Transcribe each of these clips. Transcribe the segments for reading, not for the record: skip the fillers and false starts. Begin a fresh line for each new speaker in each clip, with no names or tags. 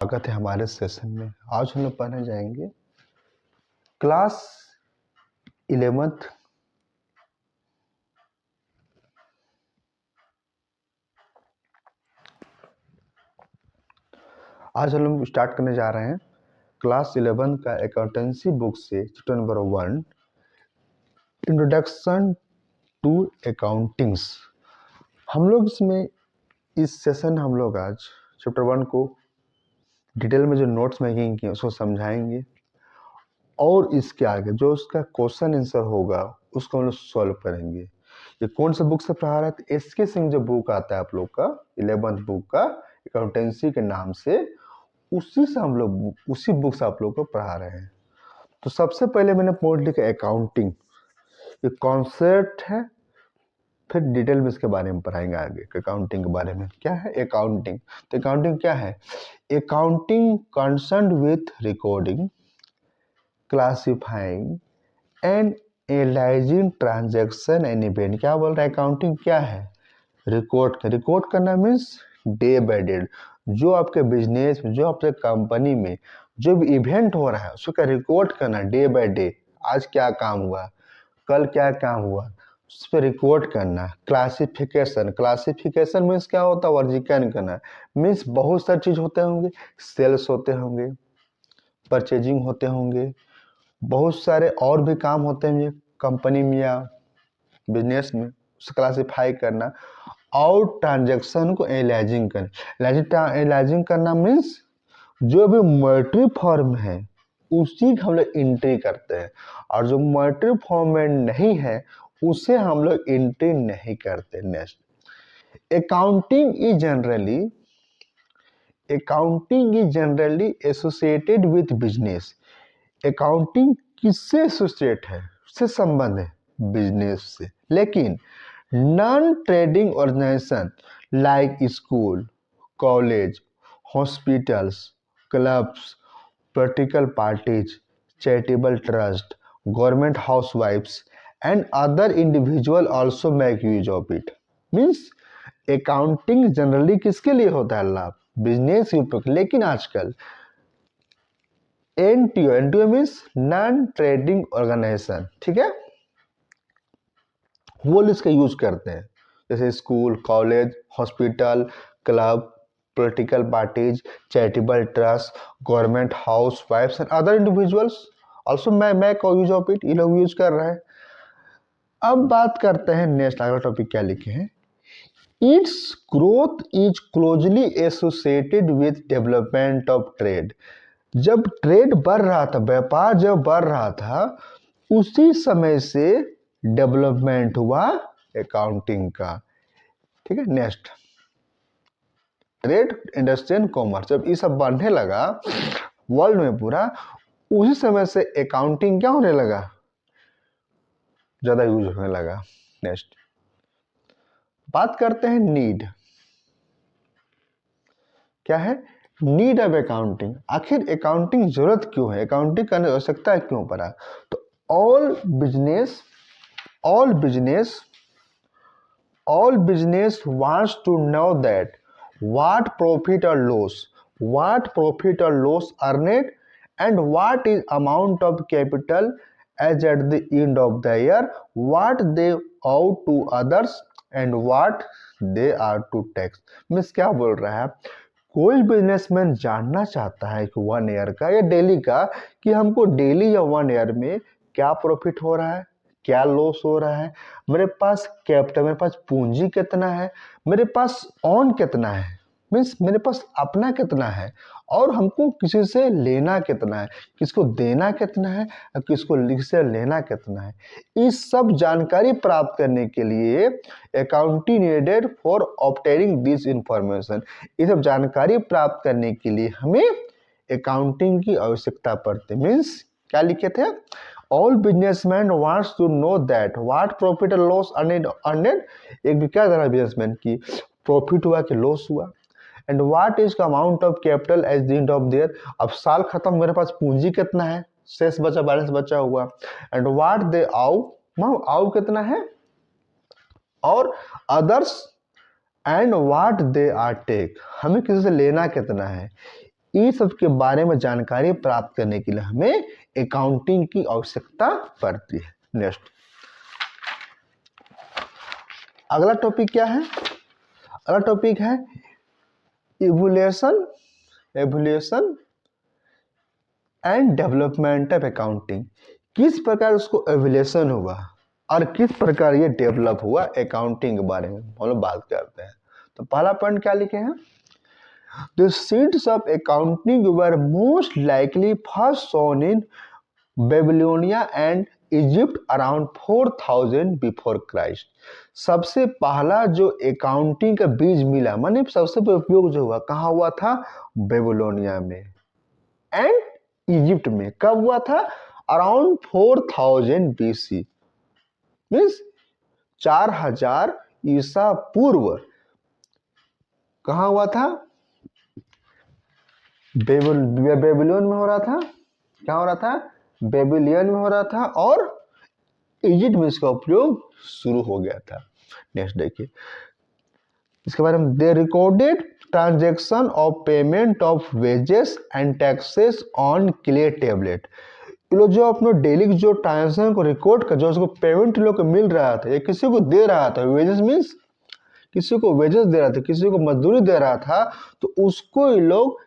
स्वागत है हमारे सेशन में। आज हम लोग पढ़ने जाएंगे क्लास 11th आज हम लोग स्टार्ट करने जा रहे हैं क्लास 11 का अकाउंटेंसी बुक से chapter number 1 introduction to accountings. हम लोग इसमें इस सेशन हम लोग आज चैप्टर 1 को डिटेल में जो नोट्स मेकिंग की उसको समझाएंगे और इसके आगे जो उसका क्वेश्चन आंसर होगा उसको हम लोग सॉल्व करेंगे। ये कौन सा बुक से पढ़ा रहा है? एस.के. सिंह जो बुक आता है आप लोग का 11th बुक का अकाउंटेंसी के नाम से, उसी से हम लोग उसी बुक से आप लोग को पढ़ा रहे हैं। तो सबसे पहले मैंने पॉइंट लिखा अकाउंटिंग, ये कॉन्सेप्ट है, फिर डिटेल में इसके बारे में पढ़ाएंगे आगे। अकाउंटिंग के बारे में क्या है अकाउंटिंग? तो अकाउंटिंग क्या है? Accounting concern with recording, classifying and analysing transaction and event. क्या बोल रहा है? अकाउंटिंग क्या है? रिकॉर्ड करना मीन्स डे बाय डे जो आपके बिजनेस में, जो आपके कंपनी में जो भी इवेंट हो रहा है उसका रिकॉर्ड करना डे बाय डे। आज क्या काम हुआ, कल क्या काम हुआ, उस पर रिकॉर्ड करना। क्लासिफिकेशन मीन्स क्या होता है? वर्गीकरण करना मीन्स बहुत सारी चीज होते होंगे, सेल्स होते होंगे, परचेजिंग होते होंगे, बहुत सारे और भी काम होते हैं कंपनी में या बिजनेस में, उसे क्लासिफाई करना और ट्रांजैक्शन को एनालाइजिंग करना। एनालाइजिंग करना मीन्स जो भी मॉनेटरी फॉर्म है उसी हम लोग एंट्री करते हैं, और जो मॉनेटरी फॉर्म में नहीं है उसे हम लोग एंट्री नहीं करते। Next, accounting is generally associated with business. Accounting किससे एसोसिएट है, से संबंध है बिजनेस से। लेकिन non trading organisation like school, college, hospitals, clubs, political parties, charitable trust, government housewives, and other individual also make use of it. Means accounting generally किसके लिए होता है? लाभ, बिजनेस के ऊपर। लेकिन आजकल NTO means non trading organisation, ठीक है, वो इसका यूज करते हैं, जैसे school, college, hospital, club, political parties, charitable trusts, government housewives and other individuals also make use of it। ये लोग यूज कर रहे हैं। अब बात करते हैं नेक्स्ट, अगला टॉपिक क्या लिखे हैं? It's growth is closely associated with development of trade. जब ट्रेड बढ़ रहा था, व्यापार जब बढ़ रहा था, उसी समय से डेवलपमेंट हुआ अकाउंटिंग का, ठीक है। Next, trade, industry and commerce, जब ये सब बढ़ने लगा वर्ल्ड में पूरा, उसी समय से अकाउंटिंग क्या होने लगा? ज्यादा यूज होने लगा। नेक्स्ट, बात करते हैं नीड। क्या है? Need of accounting. आखिर अकाउंटिंग जरूरत क्यों है, अकाउंटिंग करने की आवश्यकता क्यों पड़ा? तो all business wants to know that what profit or loss earned and what is amount of capital as at the end of the year, what they owe to others and what they are to tax। Means क्या बोल रहा है? कोई businessman जानना चाहता है कि 1 year का या डेली का, कि हमको डेली या 1 ईयर में क्या प्रॉफिट हो रहा है, क्या लॉस हो रहा है, मेरे पास कैपिटल, मेरे पास पूंजी कितना है, मेरे पास ऑन कितना है, मीन्स मेरे पास अपना कितना है, और हमको किसी से लेना कितना है, किसको देना कितना है, और किसको किससे लेना कितना है। इस सब जानकारी प्राप्त करने के लिए accounting needed for obtaining this information. ये सब जानकारी प्राप्त करने के लिए हमें अकाउंटिंग की आवश्यकता पड़ती है। मीन्स क्या लिखे थे? All businessman wants to know that what profit और लॉस अर्नेड। एक भी क्या करा बिजनेसमैन की, प्रॉफिट हुआ कि लॉस हुआ, and what is the amount of capital at the end of the year. अब साल खत्म, मेरे पास पूंजी कितना है, शेष बचा, बैलेंस बचा हुआ, एंड व्हाट दे आउ कितना है, और others and what they are take, हमें किसी से लेना कितना है। इन सब के बारे में जानकारी प्राप्त करने के लिए हमें अकाउंटिंग की आवश्यकता पड़ती है। नेक्स्ट, अगला टॉपिक क्या है? अगला टॉपिक है evolution and development of accounting. किस प्रकार उसको एवोल्यूशन हुआ और किस प्रकार ये डेवलप हुआ अकाउंटिंग के बारे में हम लोग बात करते हैं। तो पहला पॉइंट क्या लिखे हैं? The seeds of accounting were most likely first shown in Babylonia and Egypt around 4000 before Christ. सबसे पहला जो अकाउंटिंग का बीज मिला, माने सबसे उपयोग जो हुआ कहाँ हुआ था? बेबीलोनिया में एंड इजिप्ट में। कब हुआ था? अराउंड 4000 BC, मीन्स 4000 ईसा पूर्व। कहाँ हुआ था? बेबीलोन में हो रहा था। क्या हो रहा था? बेबीलोन में हो रहा था और इजिप्ट में इसका उपयोग शुरू हो गया था। नेक्स्ट देखिए इसके बारे में। They recorded transaction of payment of wages and taxes on clay tablet. ये लोग जो अपने डेली जो ट्रांजेक्शन को रिकॉर्ड कर, जो उसको पेमेंट लोग को मिल रहा था, ये किसी को दे रहा था, वेजेस मीन्स किसी को वेजेस दे रहा था, किसी को मजदूरी दे रहा था, तो उसको ये लोग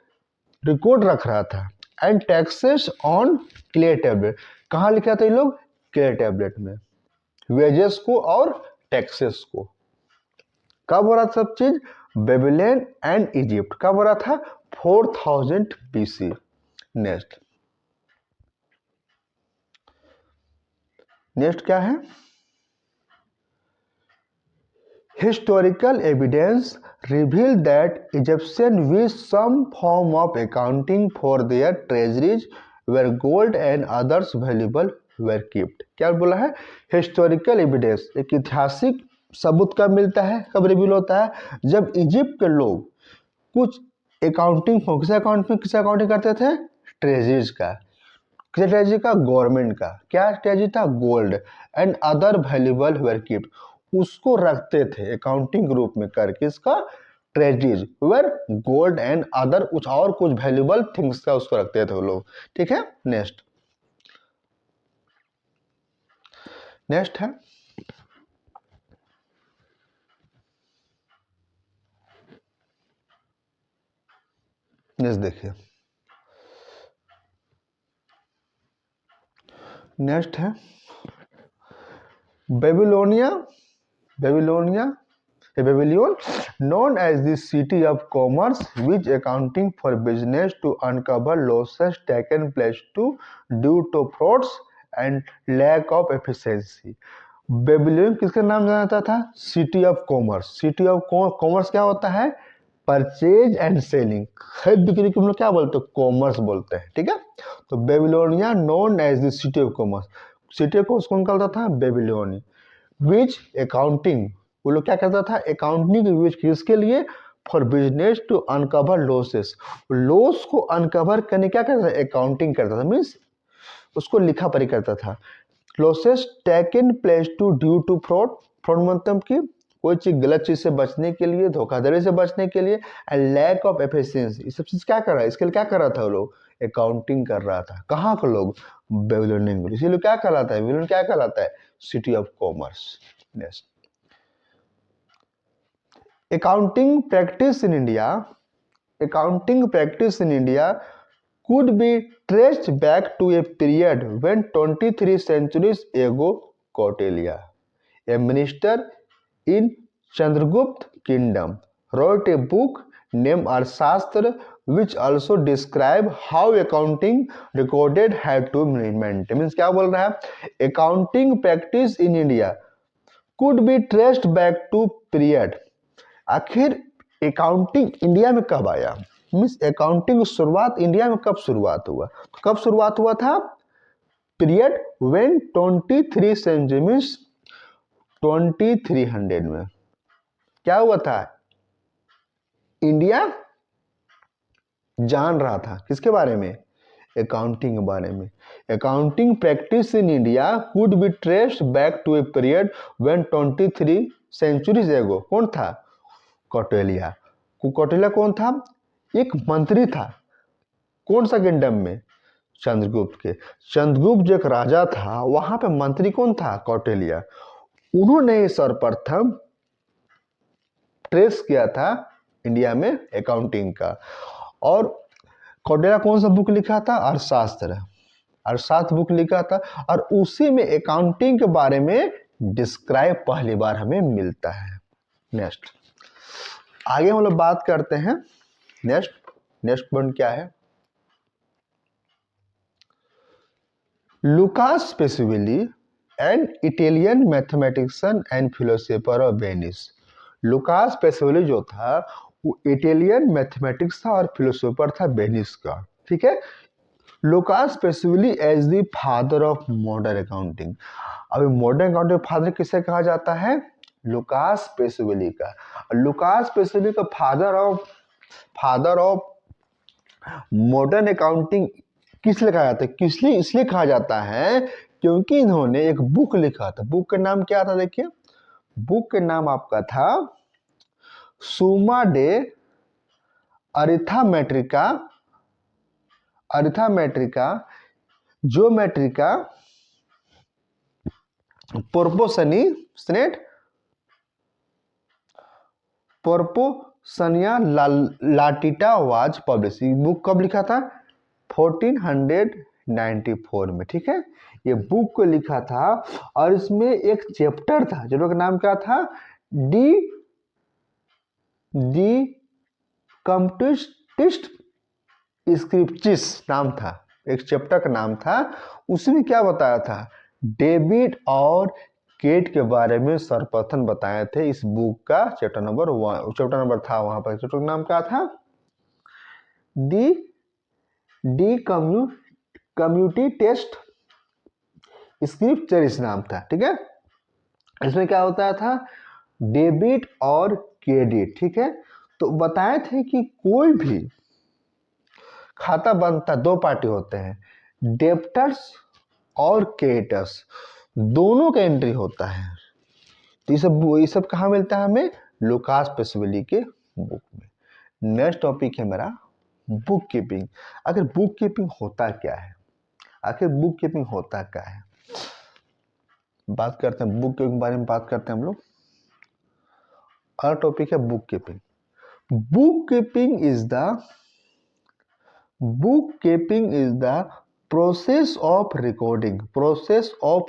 रिकॉर्ड रख रहा था। And taxes on clay tablet, कहाँ लिखा था ये लोग? क्ले टेबलेट में, वेजेस को और टैक्सेस को। कब हो रहा था सब चीज? Babylon and Egypt. कब हो रहा था? 4000 BC। नेक्स्ट क्या है? Historical evidence reveal that Egyptians used some form of accounting for their treasuries where gold and others valuable were kept। क्या बोला है? हिस्टोरिकल एविडेंस, एक ऐतिहासिक सबूत कब मिलता है, कब रिवील होता है? जब इजिप्ट के लोग कुछ अकाउंटिंग, किस अकाउंटिंग करते थे? ट्रेजरीज का। किस ट्रेजरी का? गवर्नमेंट का। क्या ट्रेजरी था? Gold and other valuable were kept, उसको रखते थे अकाउंटिंग ग्रुप में करके। इसका treasuries were gold and other कुछ और कुछ वैल्यूएबल थिंग्स का उसको रखते थे वो लोग। ठीक है। नेक्स्ट है देखिए, नेक्स्ट है Babylonia, known as the city of commerce, which accounting for business to uncover losses taken place due to frauds and lack of efficiency। Babylon किसके नाम जाना जाता था? City of commerce. City of commerce क्या होता है? Purchase and selling, खरीद बिक्री को हम लोग क्या बोलते हैं? कॉमर्स बोलते हैं। ठीक है। तो Babylonia known as the city of commerce, city of commerce कौन कहता था? बेबीलोनी। विच अकाउंटिंग, वो लोग क्या करता था? अकाउंटिंग यूज किसके लिए? For business to uncover losses, loss को अनकवर करने क्या करता था? अकाउंटिंग करता था, मीन्स उसको लिखा पढ़ी करता था। Losses taken place to due to fraud, fraud मतलब कि कोई चीज गलत चीज से बचने के लिए, धोखाधड़ी से बचने के लिए, एंड लैक ऑफ एफिशिएंसी, ये सब चीज क्या कर रहा है? इसके लिए क्या कर रहा था वो लोग? अकाउंटिंग कर रहा था। कहाँ के लोग? बेबीलोनियन। इसीलिए क्या कहलाता है? बेबीलोन क्या कहलाता है? City of commerce. Next, accounting practice in India could be traced back to a period when 23 centuries ago Kautilya, a minister in Chandragupta kingdom, wrote a book named Arthashastra, which also describe how accounting recorded had to be maintained। Means क्या बोल रहा है? Accounting practice in India could be traced back to period, आखिर accounting India में कब आया? Means accounting की शुरुआत इंडिया में कब शुरुआत हुआ? कब शुरुआत हुआ था? पीरियड व्हेन 23 सेंचुरी, मीन्स 2300 में क्या हुआ था? इंडिया जान रहा था किसके बारे में? अकाउंटिंग के बारे में। Accounting practice in India could be traced back to a period when 23 centuries ago. कौन था? कौटिल्य। कौटिल्य कौन था? एक मंत्री था कौन सा किंगडम में? चंद्रगुप्त के। चंद्रगुप्त जो एक राजा था, वहां पे मंत्री कौन था? कौटिल्य। उन्होंने सर्वप्रथम ट्रेस किया था इंडिया में अकाउंटिंग का। और कौटिल्य कौन सा बुक लिखा था? अर्थशास्त्र। अर्थशास्त्र बुक लिखा था, और उसी में अकाउंटिंग के बारे में डिस्क्राइब पहली बार हमें मिलता है। नेक्स्ट, आगे हम लोग बात करते हैं। नेक्स्ट पॉइंट क्या है? Lucas Pacioli an Italian mathematician and philosopher of Venice. Lucas Pacioli जो था वो इटालियन मैथमेटिक्स था और फिलोसोफर था वेनिस का। ठीक है। Lucas Pacioli as the father of modern accounting. अभी मॉडर्न अकाउंटिंग फादर किसे कहा जाता है? लुकास पेसिविली का। लुकास पेसिविली का फादर ऑफ मॉडर्न अकाउंटिंग किस लिए कहा जाता है? किसलिए इसलिए कहा जाता है क्योंकि इन्होंने एक बुक लिखा था। बुक का नाम क्या था? देखिए, बुक का नाम आपका था सुमा डे अरिथमेट्रिका ज्योमेट्रिका प्रोपोर्शनिया लाटिटा वाज पब्लिश। बुक कब लिखा था? 1494 में। ठीक है, ये बुक को लिखा था, और इसमें एक चैप्टर था जिसका नाम क्या था? डी कम्प्यूटिस्ट स्क्रिप्चिस नाम था, एक चैप्टर का नाम था। उसमें क्या बताया था? डेबिट और क्रेडिट के बारे में सर्वप्रथम बताए थे। इस बुक का चैप्टर नंबर था वहां पर। चैप्टर का नाम क्या था? डी कम्युनिटी टेस्ट स्क्रिप्चर इस नाम था। ठीक है, इसमें क्या होता था? डेबिट और क्रेडिट। ठीक है, तो बताए थे कि कोई भी खाता बनता, दो पार्टी होते हैं, डेब्टर्स और क्रेडिटर्स, दोनों का एंट्री होता है। तो ये सब कहाँ मिलता है हमें? लुकास पेसिविली के बुक में। नेक्स्ट टॉपिक है मेरा बुक कीपिंग। आखिर बुक कीपिंग होता क्या है? बात करते हैं बुक कीपिंग के बारे में, बात करते हैं हम लोग। अगला टॉपिक है book keeping. Book keeping is the process of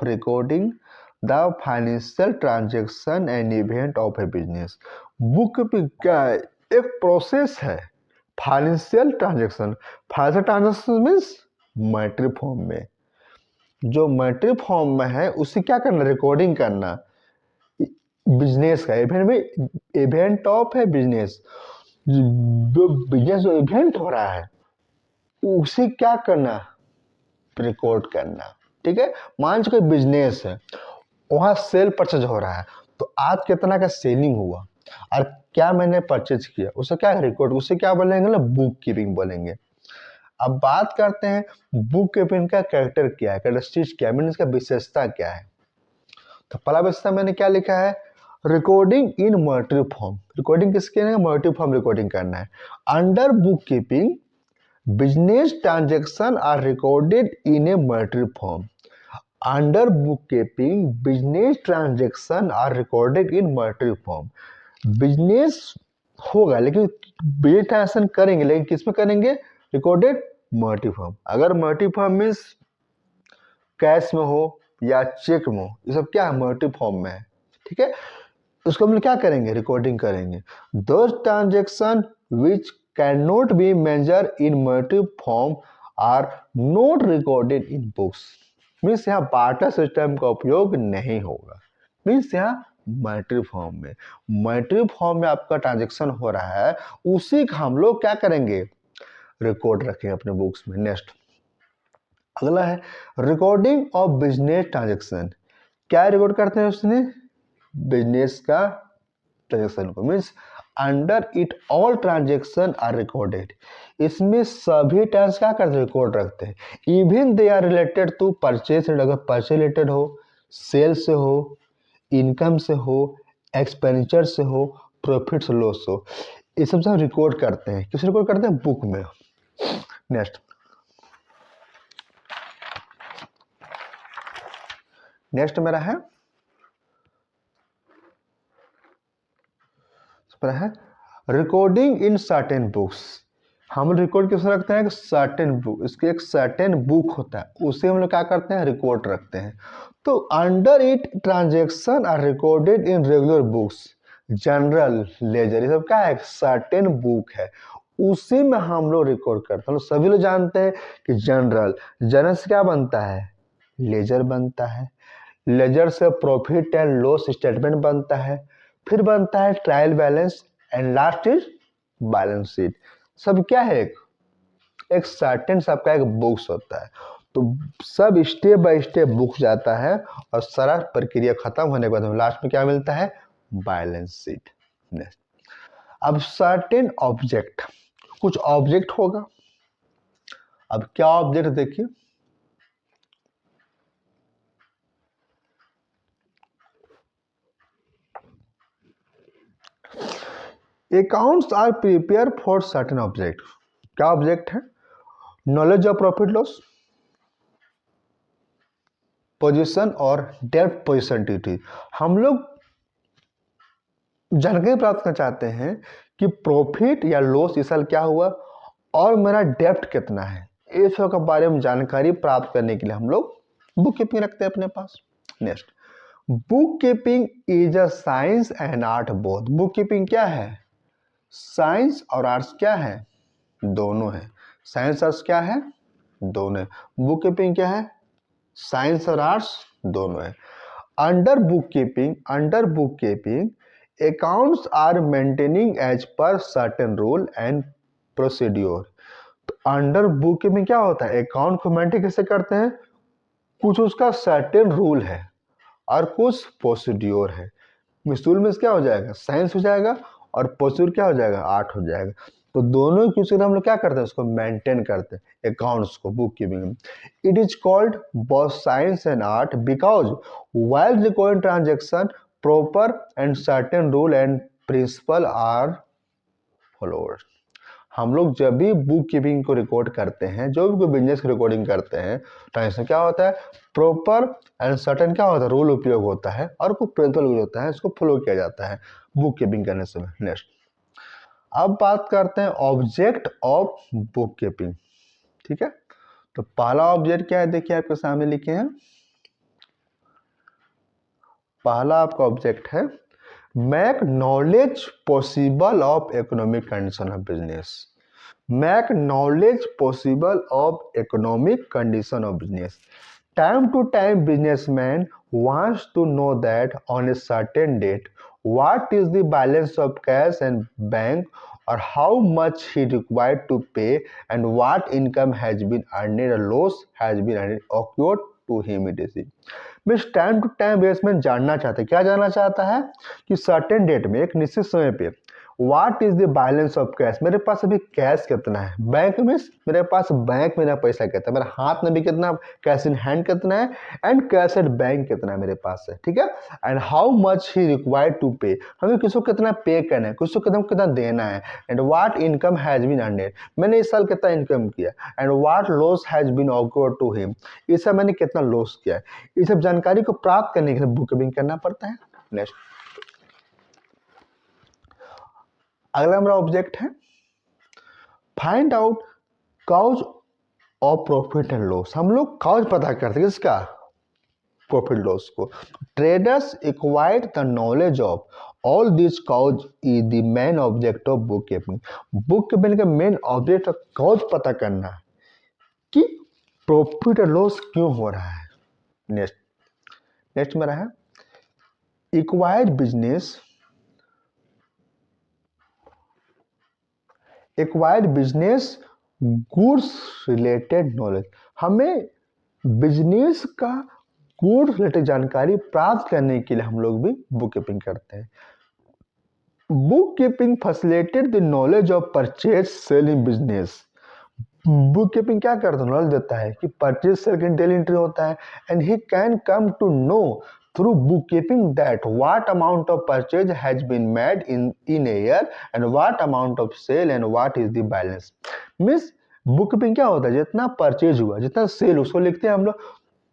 recording the financial transaction and event of a business। Book keeping क्या है? एक प्रोसेस है financial transaction means monetary form में। जो मॉनेटरी फॉर्म में है उसे क्या करना? रिकॉर्डिंग करना बिजनेस का। इवेंट ऑफ है बिजनेस, जो बिजनेस जो इवेंट हो रहा है उसे क्या करना? रिकॉर्ड करना। ठीक है, मान लो कोई बिजनेस है, वहां सेल परचेज हो रहा है, तो आज कितना का सेलिंग हुआ और क्या मैंने परचेज किया, उसे क्या रिकॉर्ड, उसे क्या बोलेंगे ना? बुक कीपिंग बोलेंगे। अब बात करते हैं बुक कीपिंग का कैरेक्टर क्या है, कैरेक्टरिस्टिक्स क्या है, मीन इसका विशेषता क्या है। तो पहला विशेषता मैंने क्या लिखा है? Recording in monetary form. Recording किसके लिए? मॉनेटरी फॉर्म रिकॉर्डिंग करना है। Under book keeping business transactions are recorded in a monetary form। Under bookkeeping, business transactions are recorded in monetary form। Business होगा लेकिन बिजनेस ट्रांजेक्शन करेंगे, लेकिन किस में करेंगे? Recorded monetary form. अगर मॉनेटरी फॉर्म मीन्स कैश में हो या चेक में हो, ये सब क्या है? मॉनेटरी फॉर्म में है। ठीक है, उसको हम क्या करेंगे? रिकॉर्डिंग करेंगे। Those transaction which cannot be measured in monetary form are not recorded in books। Means यहाँ बार्टर सिस्टम का उपयोग नहीं होगा। मीन्स यहाँ मॉनेटरी फॉर्म में आपका ट्रांजेक्शन हो रहा है, उसी का हम लोग क्या करेंगे? रिकॉर्ड रखेंगे अपने बुक्स में। नेक्स्ट, अगला है रिकॉर्डिंग ऑफ बिजनेस ट्रांजेक्शन। क्या रिकॉर्ड करते हैं उसने? बिजनेस का ट्रांजेक्शन को। Means under it all transaction are recorded. इसमें सभी ट्रांस क्या करते हैं? रिकॉर्ड रखते हैं। Even they are related to purchase. अगर परचेज रिलेटेड हो, सेल से हो, इनकम से हो, एक्सपेंडिचर से हो, प्रॉफिट लॉस हो, ये सब रिकॉर्ड करते हैं। किस रिकॉर्ड करते हैं? बुक में। नेक्स्ट नेक्स्ट मेरा है रिकॉर्डिंग इन सर्टेन बुक्स। हम रिकॉर्ड किस रखते हैं? सर्टेन बुक, इसके एक सर्टेन बुक होता है, उसे हम लोग क्या करते हैं? रिकॉर्ड रखते हैं। तो under it transaction are recorded in regular books, journal ledger, ये सब क्या है? सर्टेन बुक है, उसी में हम लोग रिकॉर्ड करते हैं। सभी लोग जानते हैं कि जनरल से क्या बनता है? लेजर बनता है, लेजर से प्रॉफिट एंड लॉस स्टेटमेंट बनता है, फिर बनता है trial balance, and last is balance sheet. सब क्या है? एक सर्टेन सबका एक बुक्स होता है। तो सब स्टेप बाय स्टेप बुक जाता है और सारा प्रक्रिया खत्म होने के बाद लास्ट में क्या मिलता है? Balance sheet. नेक्स्ट, अब सर्टेन ऑब्जेक्ट, कुछ ऑब्जेक्ट होगा। अब क्या ऑब्जेक्ट देखिए, accounts are prepare for certain object. क्या ऑब्जेक्ट है? Knowledge of profit loss, position और डेप्थ पोजीशन टी। हम लोग जानकारी प्राप्त करना चाहते हैं कि प्रॉफिट या लॉस इस साल क्या हुआ और मेरा डेप्थ कितना है। इस सब के बारे में जानकारी प्राप्त करने के लिए हम लोग बुक कीपिंग रखते हैं अपने पास। Next, book keeping is a science and art both. Book keeping क्या है? साइंस और आर्ट्स क्या है? दोनों है। साइंस आर्ट्स क्या है? दोनों है। बुक कीपिंग क्या है? साइंस और आर्ट्स दोनों है। Under book keeping accounts are maintaining as per certain rule and procedure. तो अंडर बुक कीपिंग क्या होता है? अकाउंट को मेंटेन कैसे करते हैं? कुछ उसका सर्टेन रूल है और कुछ प्रोसीड्योर है। मिसूल में क्या हो जाएगा? साइंस हो जाएगा, और प्रोसीड्योर क्या हो जाएगा? आर्ट हो जाएगा। तो दोनों की हम लोग क्या करते हैं? उसको मेंटेन करते हैं, अकाउंट्स को, book keeping. It is called both science and art because while recording transaction proper and certain rule and principle are followed। हम लोग जब भी बुक कीपिंग को रिकॉर्ड करते हैं, जो भी कोई बिजनेस की रिकॉर्डिंग करते हैं, तो इसमें क्या होता है? प्रॉपर एंड सर्टेन क्या होता है? रूल उपयोग होता है और कुछ प्रिंसिपल यूज होता है, इसको फॉलो किया जाता है बुक कीपिंग करने से। नेक्स्ट, अब बात करते हैं ऑब्जेक्ट ऑफ बुक कीपिंग। ठीक है, तो पहला ऑब्जेक्ट क्या है? देखिए आपके सामने लिखे हैं। पहला आपका ऑब्जेक्ट है make knowledge possible of economic condition of business. Make knowledge possible of economic condition of business. Time to time businessman wants to know that on a certain date what is the balance of cash and bank, or how much he required to pay, and what income has been earned or loss has been earned occurred to him immediately। Means time to time बेसमेंट जानना चाहता है। क्या जानना चाहता है? कि certain date में, एक निश्चित समय पे, what is the balance of cash, मेरे पास अभी कैश कितना है, बैंक में मेरे पास बैंक में पैसा कितना है, मेरे हाथ में भी कितना कैश इन हैंड कितना है, एंड कैश एट बैंक कितना है मेरे पास है। ठीक है, and how much he required to pay, हमें किसको कितना पे करना है, किसको कितना देना है, and what income has been earned, मैंने इस साल कितना इनकम किया, and what loss has been occurred to him, इस साल मैंने कितना लॉस किया है। इस सब जानकारी को प्राप्त करने के लिए बुक कीपिंग करना पड़ता है। नेक्स्ट, अगला हमारा ऑब्जेक्ट है find out cause of profit and loss. हम लोग काउज पता करते हैं किसका? प्रॉफिट लॉस को। Traders acquired the knowledge of all this cause is the main object of book keeping. Book keeping का मेन ऑब्जेक्ट काउज पता करना कि प्रॉफिट और लॉस क्यों हो रहा है। नेक्स्ट नेक्स्ट मेरा है acquired business, acquired business goods related knowledge. हमें बिजनेस का गुड्स रिलेटेड जानकारी प्राप्त करने के लिए हम लोग भी बुक कीपिंग करते हैं। Book keeping facilitate the knowledge of purchase sale in business. Book keeping क्या करता है? नॉलेज देता है कि परचेज सेल की डेली एंट्री होता है, and he can come to know through bookkeeping that what amount of purchase has been made in a year and what amount of sale and what is the balance। means book keeping क्या होता है, जितना purchase हुआ, जितना cell, उसको लिखते हैं हम लोग।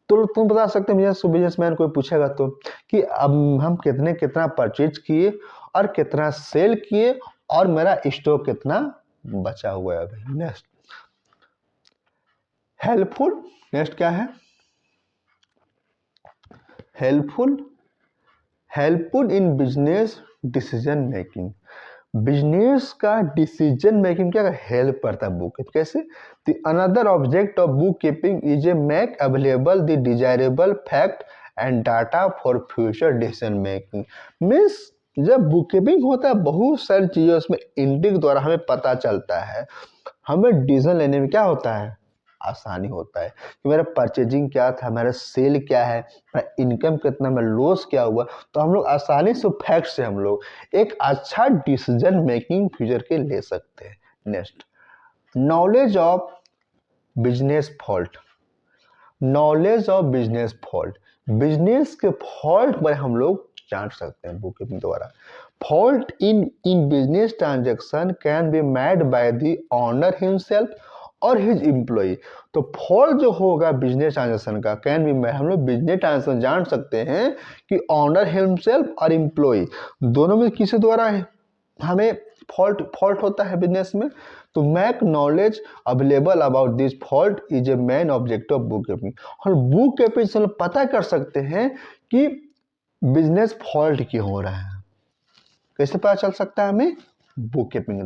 तो तुम बता सकते हैं, बिजनेसमैन कोई पूछेगा तो, कि अब हम कितना परचेज किए और कितना सेल किए और मेरा स्टॉक कितना बचा हुआ है अभी। नेक्स्ट हेल्पफुल, नेक्स्ट क्या है, helpful, helpful in business decision making. Business का डिसीजन मेकिंग क्या हेल्प करता है बुक कीपिंग। कैसे, the another object of book keeping is a make available the desirable fact and data for future decision making. Means जब book keeping होता है, बहुत सारी चीजें उसमें एंट्री के द्वारा हमें पता चलता है, हमें डिसीजन लेने में क्या होता है, आसानी होता है कि मेरा परचेजिंग क्या था, मेरा सेल क्या है, मेरा इनकम कितना, मेरा लॉस क्या हुआ। तो हम लोग आसानी से फैक्ट से हम लोग एक अच्छा डिसीजन मेकिंग फ्यूचर के ले सकते हैं। Next knowledge of business fault, knowledge of business fault, business के फॉल्ट पर हम लोग जान सकते हैं बुक कीपिंग द्वारा। Fault in business transaction can be made by the owner himself और हिज एम्प्लॉय। तो फॉल्ट जो होगा बिजनेस ट्रांजेक्शन का कैन बी मेड, हम लोग बिजनेस ट्रांजेक्शन जान सकते हैं कि ओनर हिमसेल्फ और एम्प्लॉय दोनों में किसी द्वारा है हमें फॉल्ट होता है बिजनेस में। तो make knowledge available about this fault is a main objective of book keeping. और बुक कीपिंग से हम पता कर सकते हैं कि बिजनेस फॉल्ट क्यों हो रहा है। कैसे पता चल सकता है हमें, बुक कीपिंग